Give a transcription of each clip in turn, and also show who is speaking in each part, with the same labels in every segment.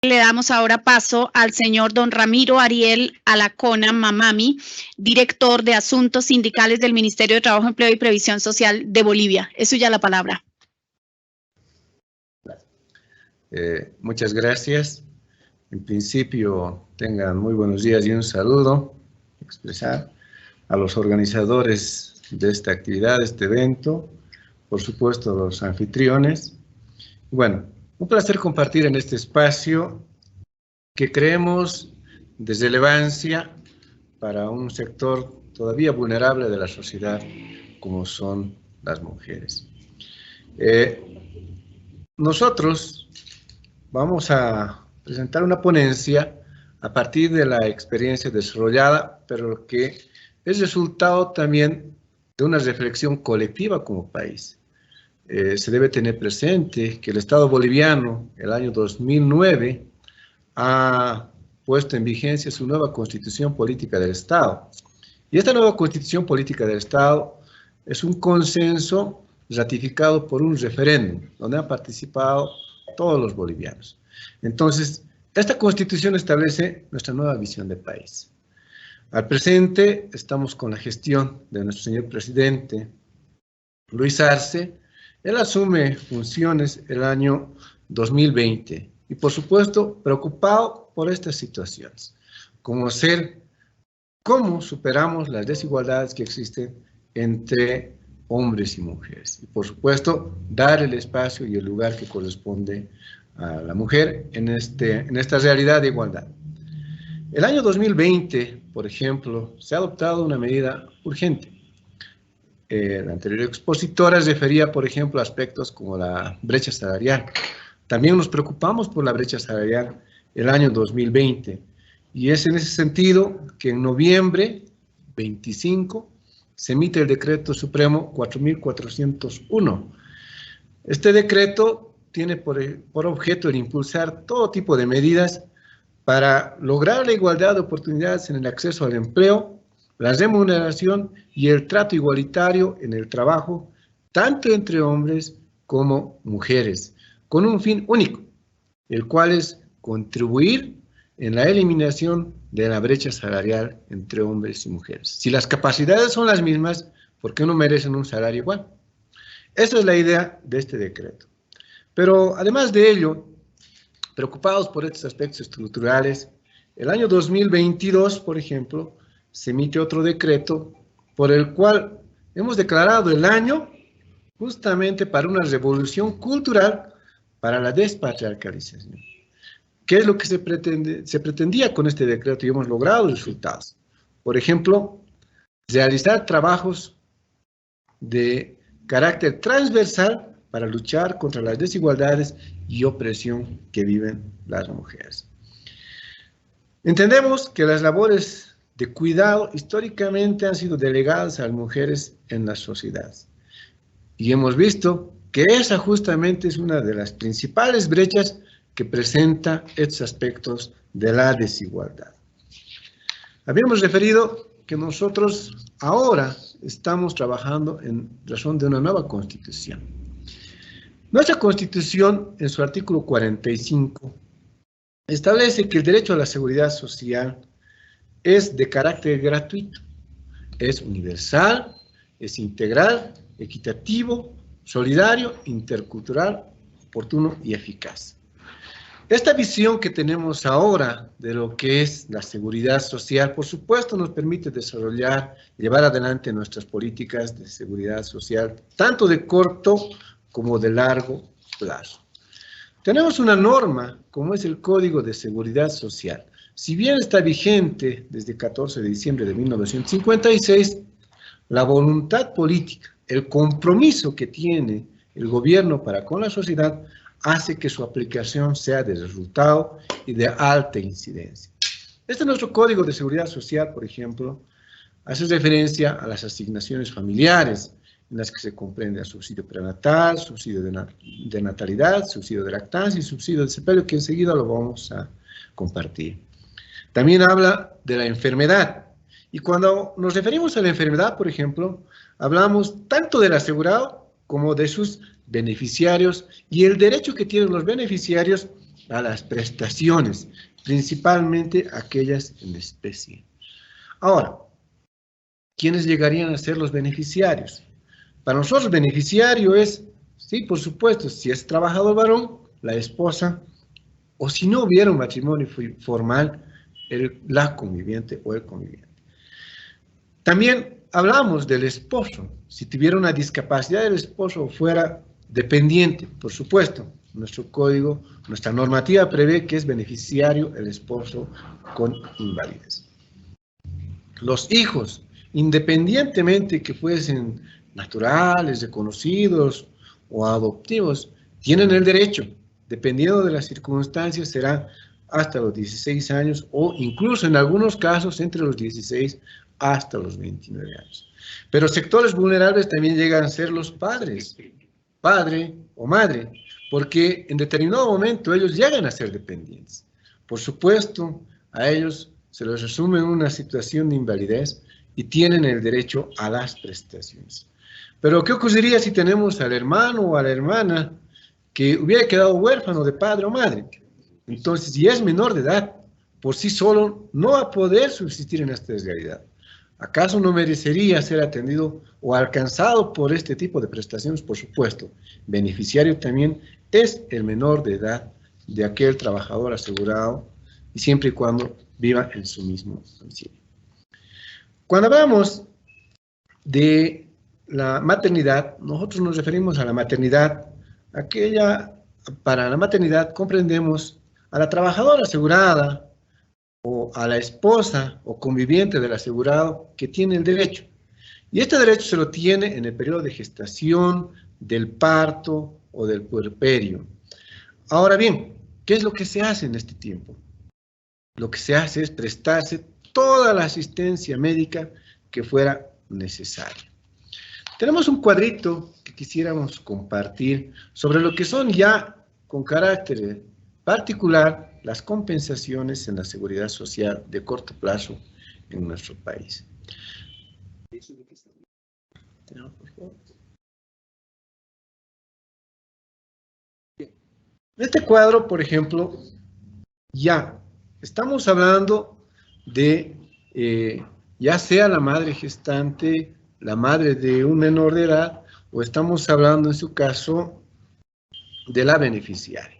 Speaker 1: Le damos ahora paso al señor don Ramiro Ariel Alacona Mamami, director de Asuntos Sindicales del Ministerio de Trabajo, Empleo y Previsión Social de Bolivia. Es suya la palabra.
Speaker 2: Muchas gracias. En principio, tengan muy buenos días y un saludo. Expresar a los organizadores de esta actividad, de este evento, por supuesto, a los anfitriones. Bueno, un placer compartir en este espacio que creemos de relevancia para un sector todavía vulnerable de la sociedad, como son las mujeres. Nosotros vamos a presentar una ponencia a partir de la experiencia desarrollada, pero que es resultado también de una reflexión colectiva como país. Se debe tener presente que el Estado boliviano, el año 2009, ha puesto en vigencia su nueva Constitución Política del Estado. Y esta nueva Constitución Política del Estado es un consenso ratificado por un referéndum, donde han participado todos los bolivianos. Entonces, esta Constitución establece nuestra nueva visión de país. Al presente, estamos con la gestión de nuestro señor presidente, Luis Arce. Él asume funciones el año 2020 y, por supuesto, preocupado por estas situaciones, como ser cómo superamos las desigualdades que existen entre hombres y mujeres. Y, por supuesto, dar el espacio y el lugar que corresponde a la mujer en esta realidad de igualdad. El año 2020, por ejemplo, se ha adoptado una medida urgente. La anterior expositora refería, por ejemplo, a aspectos como la brecha salarial. También nos preocupamos por la brecha salarial el año 2020. Y es en ese sentido que en noviembre 25 se emite el Decreto Supremo 4401. Este decreto tiene por objeto el impulsar todo tipo de medidas para lograr la igualdad de oportunidades en el acceso al empleo, la remuneración y el trato igualitario en el trabajo, tanto entre hombres como mujeres, con un fin único, el cual es contribuir en la eliminación de la brecha salarial entre hombres y mujeres. Si las capacidades son las mismas, ¿por qué no merecen un salario igual? Esa es la idea de este decreto. Pero además de ello, preocupados por estos aspectos estructurales, el año 2022, por ejemplo, se emite otro decreto por el cual hemos declarado el año justamente para una revolución cultural para la despatriarcalización. ¿Qué es lo que se pretendía con este decreto? Y hemos logrado resultados. Por ejemplo, realizar trabajos de carácter transversal para luchar contra las desigualdades y opresión que viven las mujeres. Entendemos que las labores de cuidado históricamente han sido delegadas a las mujeres en las sociedades. Y hemos visto que esa justamente es una de las principales brechas que presenta estos aspectos de la desigualdad. Habíamos referido que nosotros ahora estamos trabajando en razón de una nueva Constitución. Nuestra Constitución, en su artículo 45, establece que el derecho a la seguridad social es de carácter gratuito, es universal, es integral, equitativo, solidario, intercultural, oportuno y eficaz. Esta visión que tenemos ahora de lo que es la seguridad social, por supuesto, nos permite desarrollar, llevar adelante nuestras políticas de seguridad social, tanto de corto como de largo plazo. Tenemos una norma, como es el Código de Seguridad Social. Si bien está vigente desde el 14 de diciembre de 1956, la voluntad política, el compromiso que tiene el gobierno para con la sociedad, hace que su aplicación sea de resultado y de alta incidencia. Este nuestro Código de Seguridad Social, por ejemplo, hace referencia a las asignaciones familiares, en las que se comprende el subsidio prenatal, subsidio de natalidad, subsidio de lactancia y subsidio de sepelio, que enseguida lo vamos a compartir. También habla de la enfermedad. Y cuando nos referimos a la enfermedad, por ejemplo, hablamos tanto del asegurado como de sus beneficiarios y el derecho que tienen los beneficiarios a las prestaciones, principalmente aquellas en especie. Ahora, ¿quiénes llegarían a ser los beneficiarios? Para nosotros, beneficiario es, sí, por supuesto, si es trabajador varón, la esposa, o si no hubiera un matrimonio formal, la conviviente o el conviviente. También hablamos del esposo. Si tuviera una discapacidad el esposo fuera dependiente, por supuesto, nuestro código, nuestra normativa prevé que es beneficiario el esposo con invalidez. Los hijos, independientemente que fuesen naturales, reconocidos o adoptivos, tienen el derecho, dependiendo de las circunstancias, será hasta los 16 años o incluso en algunos casos entre los 16 hasta los 29 años. Pero sectores vulnerables también llegan a ser los padres, padre o madre, porque en determinado momento ellos llegan a ser dependientes. Por supuesto, a ellos se les asume una situación de invalidez y tienen el derecho a las prestaciones. Pero, ¿qué ocurriría si tenemos al hermano o a la hermana que hubiera quedado huérfano de padre o madre? Entonces, si es menor de edad, por sí solo no va a poder subsistir en esta realidad. ¿Acaso no merecería ser atendido o alcanzado por este tipo de prestaciones? Por supuesto, beneficiario también es el menor de edad de aquel trabajador asegurado y siempre y cuando viva en su mismo domicilio. Cuando hablamos de la maternidad, nosotros nos referimos a la maternidad, para la maternidad comprendemos a la trabajadora asegurada o a la esposa o conviviente del asegurado que tiene el derecho. Y este derecho se lo tiene en el periodo de gestación, del parto o del puerperio. Ahora bien, ¿qué es lo que se hace en este tiempo? Lo que se hace es prestarse toda la asistencia médica que fuera necesaria. Tenemos un cuadrito que quisiéramos compartir sobre lo que son ya con carácter particular las compensaciones en la seguridad social de corto plazo en nuestro país. En este cuadro, por ejemplo, ya estamos hablando de ya sea la madre gestante, la madre de un menor de edad, o estamos hablando en su caso de la beneficiaria.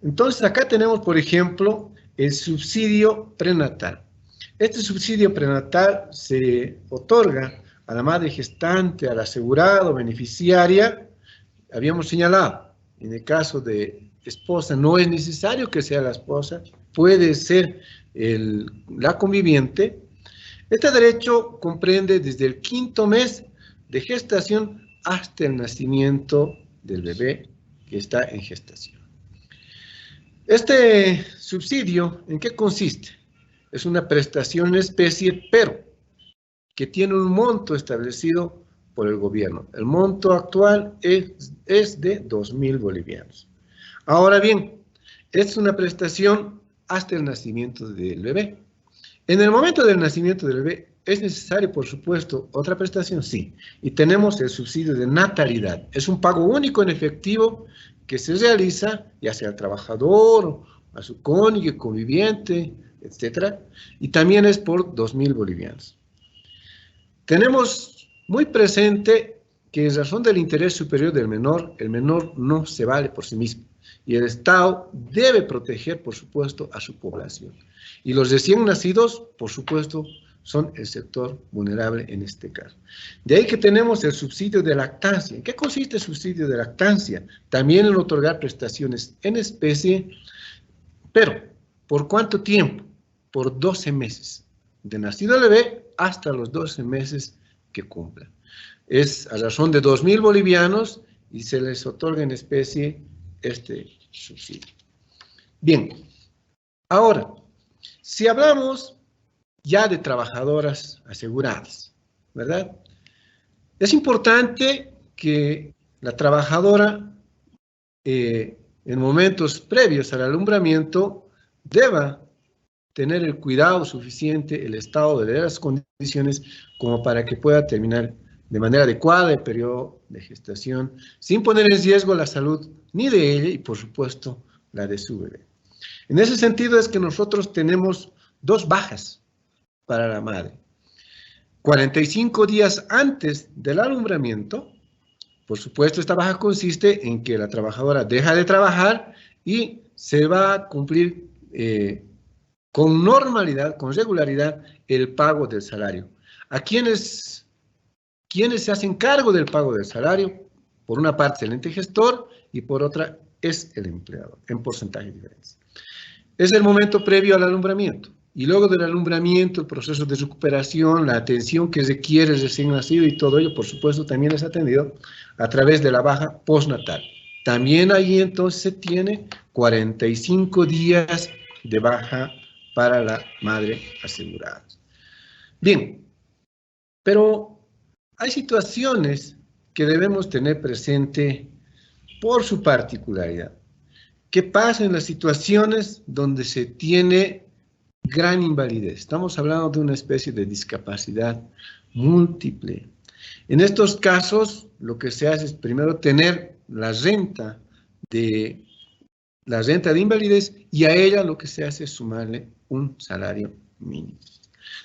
Speaker 2: Entonces acá tenemos, por ejemplo, el subsidio prenatal. Este subsidio prenatal se otorga a la madre gestante, al asegurado, beneficiaria. Habíamos señalado, en el caso de esposa no es necesario que sea la esposa, puede ser la conviviente. Este derecho comprende desde el 5º mes de gestación hasta el nacimiento del bebé que está en gestación. Este subsidio, ¿en qué consiste? Es una prestación en especie, pero que tiene un monto establecido por el gobierno. El monto actual es de 2.000 bolivianos. Ahora bien, es una prestación hasta el nacimiento del bebé. En el momento del nacimiento del bebé, ¿es necesario, por supuesto, otra prestación? Sí. Y tenemos el subsidio de natalidad. Es un pago único en efectivo que se realiza, ya sea al trabajador, a su cónyuge, conviviente, etc. Y también es por 2.000 bolivianos. Tenemos muy presente que en razón del interés superior del menor, el menor no se vale por sí mismo. Y el Estado debe proteger, por supuesto, a su población. Y los recién nacidos, por supuesto, son el sector vulnerable en este caso. De ahí que tenemos el subsidio de lactancia. ¿En qué consiste el subsidio de lactancia? También en otorgar prestaciones en especie, pero ¿por cuánto tiempo? Por 12 meses. De nacido el bebé hasta los 12 meses que cumpla. Es a razón de 2.000 bolivianos y se les otorga en especie este subsidio. Bien, ahora, si hablamos ya de trabajadoras aseguradas, ¿verdad? Es importante que la trabajadora, en momentos previos al alumbramiento, deba tener el cuidado suficiente, el estado de las condiciones, como para que pueda terminar de manera adecuada el periodo de gestación, sin poner en riesgo la salud ni de ella y, por supuesto, la de su bebé. En ese sentido es que nosotros tenemos dos bajas para la madre. 45 días antes del alumbramiento. Por supuesto, esta baja consiste en que la trabajadora deja de trabajar y se va a cumplir con normalidad, con regularidad, el pago del salario. ¿A quiénes se hacen cargo del pago del salario? Por una parte el ente gestor y por otra es el empleador, en porcentajes diferentes. Es el momento previo al alumbramiento. Y luego del alumbramiento, el proceso de recuperación, la atención que requiere el recién nacido y todo ello, por supuesto, también es atendido a través de la baja postnatal. También ahí entonces se tiene 45 días de baja para la madre asegurada. Bien, pero hay situaciones que debemos tener presente por su particularidad. ¿Qué pasa en las situaciones donde se tiene gran invalidez? Estamos hablando de una especie de discapacidad múltiple. En estos casos, lo que se hace es primero tener la renta de invalidez y a ella lo que se hace es sumarle un salario mínimo.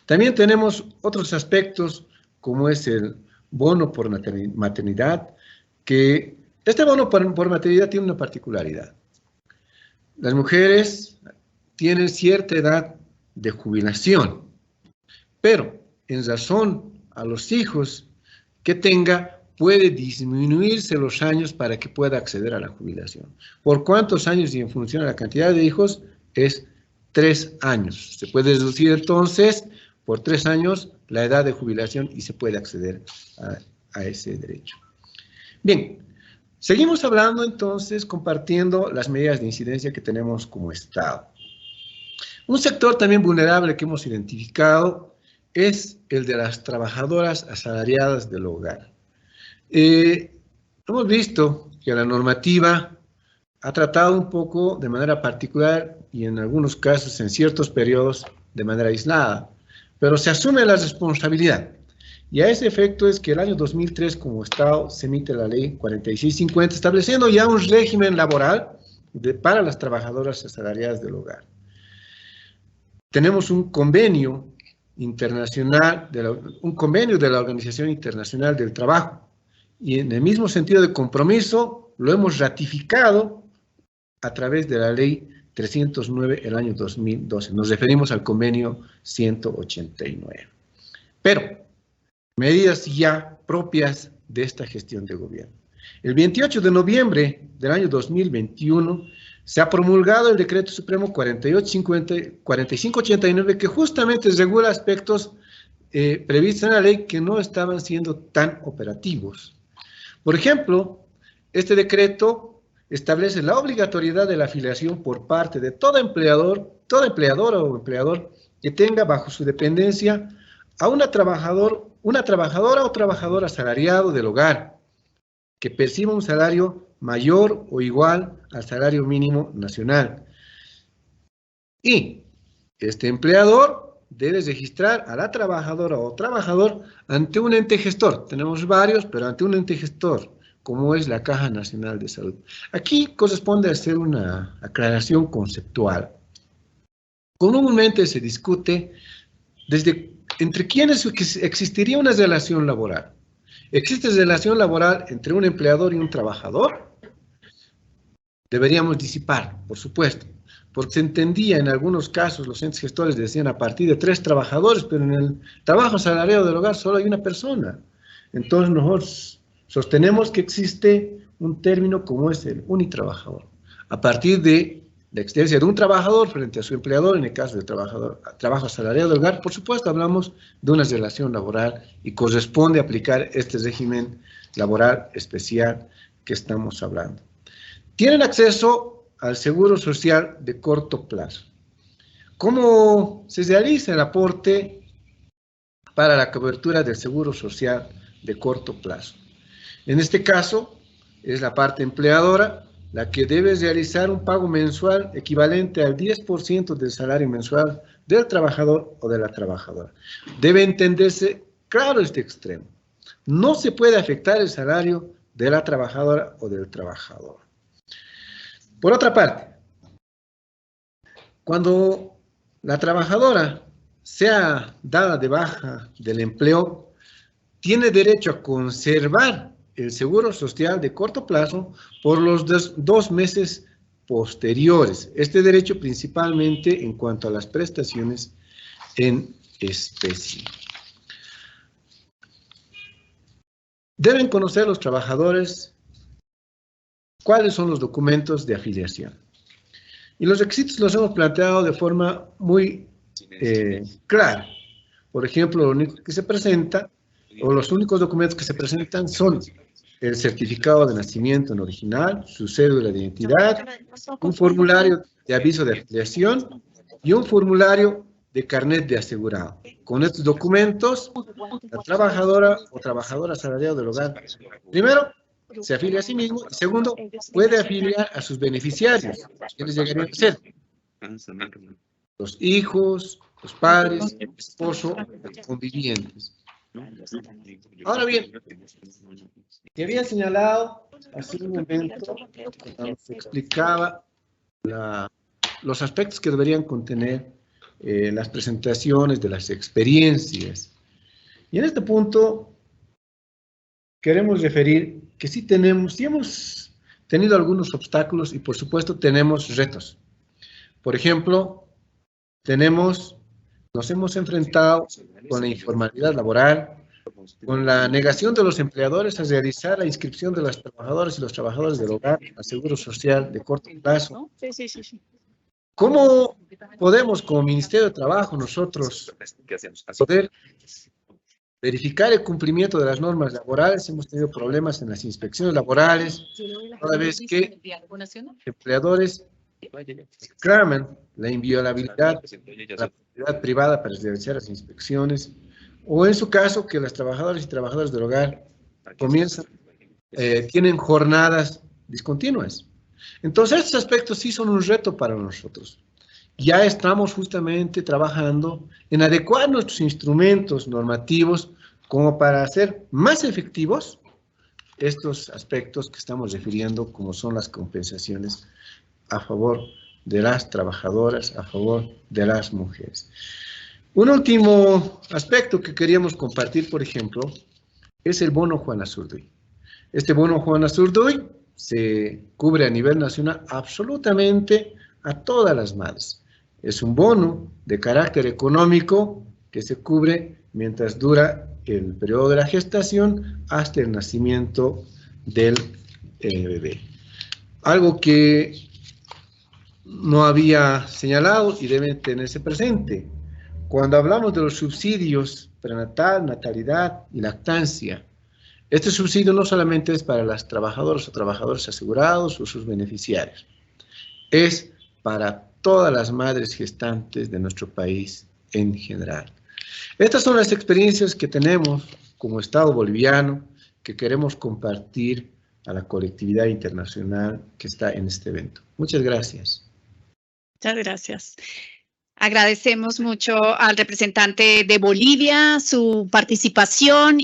Speaker 2: También tenemos otros aspectos como es el bono por maternidad, que este bono por maternidad tiene una particularidad. Las mujeres tienen cierta edad de jubilación, pero en razón a los hijos que tenga, puede disminuirse los años para que pueda acceder a la jubilación. ¿Por cuántos años? Y en función de la cantidad de hijos, es 3 años. Se puede reducir entonces por 3 años la edad de jubilación y se puede acceder a ese derecho. Bien, seguimos hablando entonces, compartiendo las medidas de incidencia que tenemos como Estado. Un sector también vulnerable que hemos identificado es el de las trabajadoras asalariadas del hogar. Hemos visto que la normativa ha tratado un poco de manera particular y en algunos casos, en ciertos periodos, de manera aislada, pero se asume la responsabilidad. Y a ese efecto es que el año 2003, como Estado, se emite la ley 4650, estableciendo ya un régimen laboral para las trabajadoras asalariadas del hogar. Tenemos un convenio internacional, un convenio de la Organización Internacional del Trabajo, y en el mismo sentido de compromiso lo hemos ratificado a través de la ley 309 el año 2012. Nos referimos al convenio 189. Pero medidas ya propias de esta gestión de gobierno. El 28 de noviembre del año 2021 se ha promulgado el Decreto Supremo 4589 que justamente regula aspectos previstos en la ley que no estaban siendo tan operativos. Por ejemplo, este decreto establece la obligatoriedad de la afiliación por parte de todo empleador, toda empleadora o empleador que tenga bajo su dependencia a una trabajadora o trabajador asalariado del hogar que perciba un salario mayor o igual al salario mínimo nacional. Y este empleador debe registrar a la trabajadora o trabajador ante un ente gestor. Tenemos varios, pero ante un ente gestor, como es la Caja Nacional de Salud. Aquí corresponde hacer una aclaración conceptual. Comúnmente se discute entre quiénes existiría una relación laboral. ¿Existe relación laboral entre un empleador y un trabajador? Deberíamos disipar, por supuesto, porque se entendía en algunos casos, los entes gestores decían a partir de 3 trabajadores, pero en el trabajo asalariado del hogar solo hay una persona. Entonces nosotros sostenemos que existe un término como es el unitrabajador. A partir de la existencia de un trabajador frente a su empleador, en el caso del trabajo asalariado del hogar, por supuesto hablamos de una relación laboral y corresponde aplicar este régimen laboral especial que estamos hablando. Tienen acceso al seguro social de corto plazo. ¿Cómo se realiza el aporte para la cobertura del seguro social de corto plazo? En este caso, es la parte empleadora la que debe realizar un pago mensual equivalente al 10% del salario mensual del trabajador o de la trabajadora. Debe entenderse claro este extremo. No se puede afectar el salario de la trabajadora o del trabajador. Por otra parte, Cuando la trabajadora sea dada de baja del empleo, tiene derecho a conservar el seguro social de corto plazo por los 2 meses posteriores. Este derecho principalmente en cuanto a las prestaciones en especie. Deben conocer los trabajadores cuáles son los documentos de afiliación. Y los requisitos los hemos planteado de forma muy clara. Por ejemplo, lo único que se presenta, o los únicos documentos que se presentan son el certificado de nacimiento en original, su cédula de identidad, un formulario de aviso de afiliación y un formulario de carnet de asegurado. Con estos documentos, la trabajadora o trabajador asalariado del hogar, primero, se afilia a sí mismo, y segundo, puede afiliar a sus beneficiarios. ¿Quiénes llegarían a ser? Los hijos, los padres, el esposo, los convivientes. Ahora bien, que había señalado hace un momento, cuando se explicaba los aspectos que deberían contener las presentaciones de las experiencias. Y en este punto queremos referir que sí hemos tenido algunos obstáculos y por supuesto tenemos retos. Por ejemplo, nos hemos enfrentado con la informalidad laboral, con la negación de los empleadores a realizar la inscripción de las trabajadoras y los trabajadores del hogar al Seguro Social de corto plazo. ¿Cómo podemos, como Ministerio de Trabajo, nosotros poder verificar el cumplimiento de las normas laborales? Hemos tenido problemas en las inspecciones laborales, toda vez que empleadores reclaman la inviolabilidad de la propiedad privada para realizar las inspecciones, o en su caso que las trabajadoras y trabajadores del hogar tienen jornadas discontinuas. Entonces, estos aspectos sí son un reto para nosotros. Ya estamos justamente trabajando en adecuar nuestros instrumentos normativos como para hacer más efectivos estos aspectos que estamos refiriendo, como son las compensaciones a favor de las trabajadoras, a favor de las mujeres. Un último aspecto que queríamos compartir, por ejemplo, es el bono Juana Zurduy. Este bono Juana Zurduy se cubre a nivel nacional absolutamente a todas las madres. Es un bono de carácter económico que se cubre mientras dura el periodo de la gestación hasta el nacimiento del bebé. Algo que no había señalado y debe tenerse presente. Cuando hablamos de los subsidios prenatal, natalidad y lactancia, este subsidio no solamente es para las trabajadoras o trabajadores asegurados o sus beneficiarios, es para todas las madres gestantes de nuestro país en general. Estas son las experiencias que tenemos como Estado boliviano, que queremos compartir a la colectividad internacional que está en este evento. Muchas gracias.
Speaker 1: Muchas gracias. Agradecemos mucho al representante de Bolivia su participación.